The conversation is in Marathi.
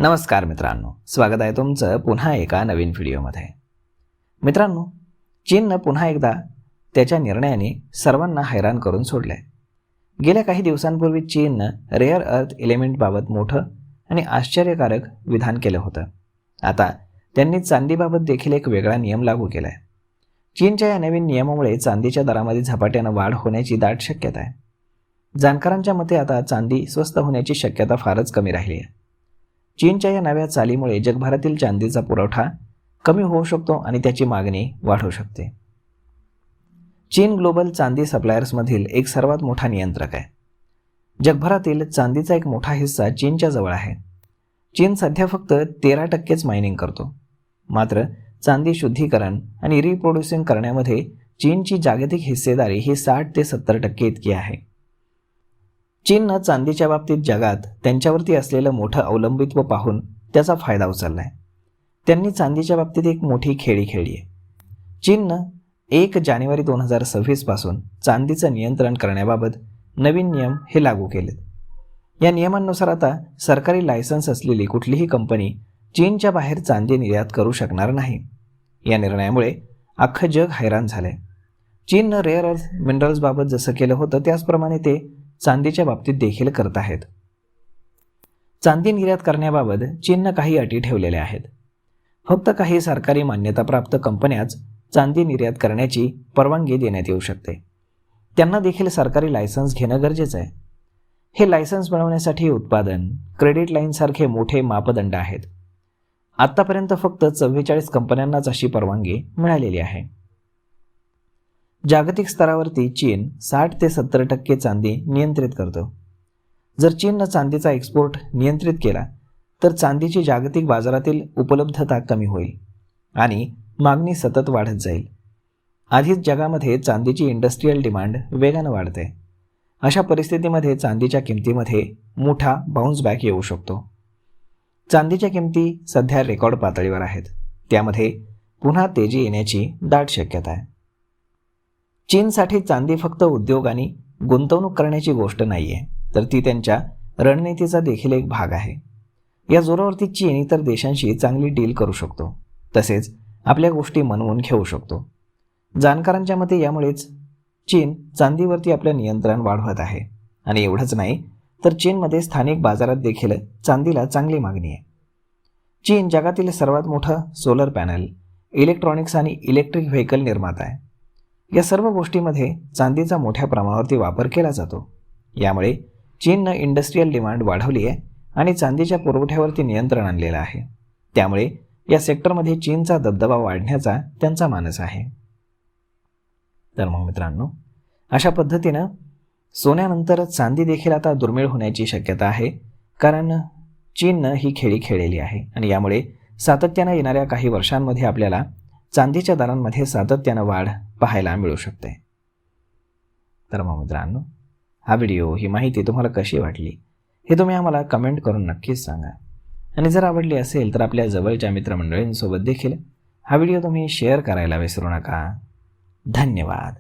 नमस्कार मित्रांनो, स्वागत आहे तुमचं पुन्हा एका नवीन व्हिडिओमध्ये। मित्रांनो, चीननं पुन्हा एकदा त्याच्या निर्णयाने सर्वांना हैराण करून सोडलंय। गेल्या काही दिवसांपूर्वी चीननं रेअर अर्थ एलिमेंटबाबत मोठं आणि आश्चर्यकारक विधान केलं होतं। आता त्यांनी चांदीबाबत देखील एक वेगळा नियम लागू केलाय। चीनच्या या नवीन नियमामुळे चांदीच्या दरामध्ये झपाट्यानं वाढ होण्याची दाट शक्यता आहे। जाणकारांच्या मते आता चांदी स्वस्त होण्याची शक्यता फारच कमी राहिली आहे। चीनच्या या नव्या चालीमुळे जगभरातील चांदीचा पुरवठा कमी होऊ शकतो आणि त्याची मागणी वाढू शकते। चीन ग्लोबल चांदी सप्लायर्समधील एक सर्वात मोठा नियंत्रक आहे। जगभरातील चांदीचा एक मोठा हिस्सा चीनच्या जवळ आहे। चीन सध्या फक्त 13% मायनिंग करतो। मात्र चांदी शुद्धीकरण आणि रिप्रोड्युसिंग करण्यामध्ये चीनची जागतिक हिस्सेदारी ही 60 ते 70% इतकी आहे। चीननं चांदीच्या बाबतीत जगात त्यांच्यावरती असलेलं मोठं अवलंबित्व पाहून त्याचा फायदा उचललाय। त्यांनी चांदीच्या बाबतीत एक मोठी खेळी खेळली आहे। चीननं 1 जानेवारी 2026 पासून चांदीचं नियंत्रण करण्याबाबत नवीन नियम हे लागू केलेत। या नियमांनुसार आता सरकारी लायसन्स असलेली कुठलीही कंपनी चीनच्या बाहेर चांदी निर्यात करू शकणार नाही। या निर्णयामुळे अख्खं जग हैराण झालंय। चीननं रेअर अर्थ मिनरल्सबाबत जसं केलं होतं त्याचप्रमाणे ते चांदीच्या बाबतीत देखील करत आहेत। चांदी निर्यात करण्याबाबत चीननं काही अटी ठेवलेल्या आहेत। फक्त काही सरकारी मान्यताप्राप्त कंपन्याच चांदी निर्यात करण्याची परवानगी देण्यात येऊ शकते। त्यांना देखील सरकारी लायसन्स घेणं गरजेचं आहे। हे लायसन्स मिळवण्यासाठी उत्पादन, क्रेडिट लाईनसारखे मोठे मापदंड आहेत। आत्तापर्यंत फक्त 44 कंपन्यांनाच अशी परवानगी मिळालेली आहे। जागतिक स्तरावरती चीन 60 ते 70% चांदी नियंत्रित करतो। जर चीननं चांदीचा एक्सपोर्ट नियंत्रित केला तर चांदीची जागतिक बाजारातील उपलब्धता कमी होईल आणि मागणी सतत वाढत जाईल। आधीच जगामध्ये चांदीची इंडस्ट्रियल डिमांड वेगानं वाढते। अशा परिस्थितीमध्ये चांदीच्या किमतीमध्ये मोठा बाउन्स बॅक येऊ शकतो। चांदीच्या किमती सध्या रेकॉर्ड पातळीवर आहेत। त्यामध्ये पुन्हा तेजी येण्याची दाट शक्यता आहे। चीनसाठी चांदी फक्त उद्योग आणि गुंतवणूक करण्याची गोष्ट नाहीये, तर ती त्यांच्या रणनीतीचा देखील एक भाग आहे। या जोरावरती चीन इतर देशांशी चांगली डील करू शकतो, तसेच आपल्या गोष्टी मनवून घेऊ शकतो। जाणकारांच्या मते यामुळेच चीन चांदीवरती आपलं नियंत्रण वाढवत आहे। आणि एवढंच नाही तर चीनमध्ये स्थानिक बाजारात देखील चांदीला चांगली मागणी आहे। चीन जगातील सर्वात मोठा सोलर पॅनल, इलेक्ट्रॉनिक्स आणि इलेक्ट्रिक व्हेकल निर्माता आहे। या सर्व गोष्टींमध्ये चांदीचा मोठ्या प्रमाणावरती वापर केला जातो। यामुळे चीननं इंडस्ट्रियल डिमांड वाढवली आहे आणि चांदीच्या पुरवठ्यावरती नियंत्रण आणलेलं आहे। त्यामुळे या सेक्टरमध्ये चीनचा दबदबा वाढण्याचा त्यांचा मानस आहे। तर मग मित्रांनो, अशा पद्धतीनं सोन्यानंतर चांदी देखील आता दुर्मिळ होण्याची शक्यता आहे, कारण चीननं ही खेळी खेळलेली आहे आणि यामुळे सातत्यानं येणाऱ्या काही वर्षांमध्ये आपल्याला चांदीच्या दरांमध्ये सातत्यानं वाढ पाहायला मिळू शकते। तर मग मित्रांनो, हा व्हिडिओ, ही माहिती तुम्हाला कशी वाटली हे तुम्ही आम्हाला कमेंट करून नक्कीच सांगा। आणि जर आवडली असेल तर आपल्या जवळच्या मित्रमंडळींसोबत देखील हा व्हिडिओ तुम्ही शेअर करायला विसरू नका। धन्यवाद।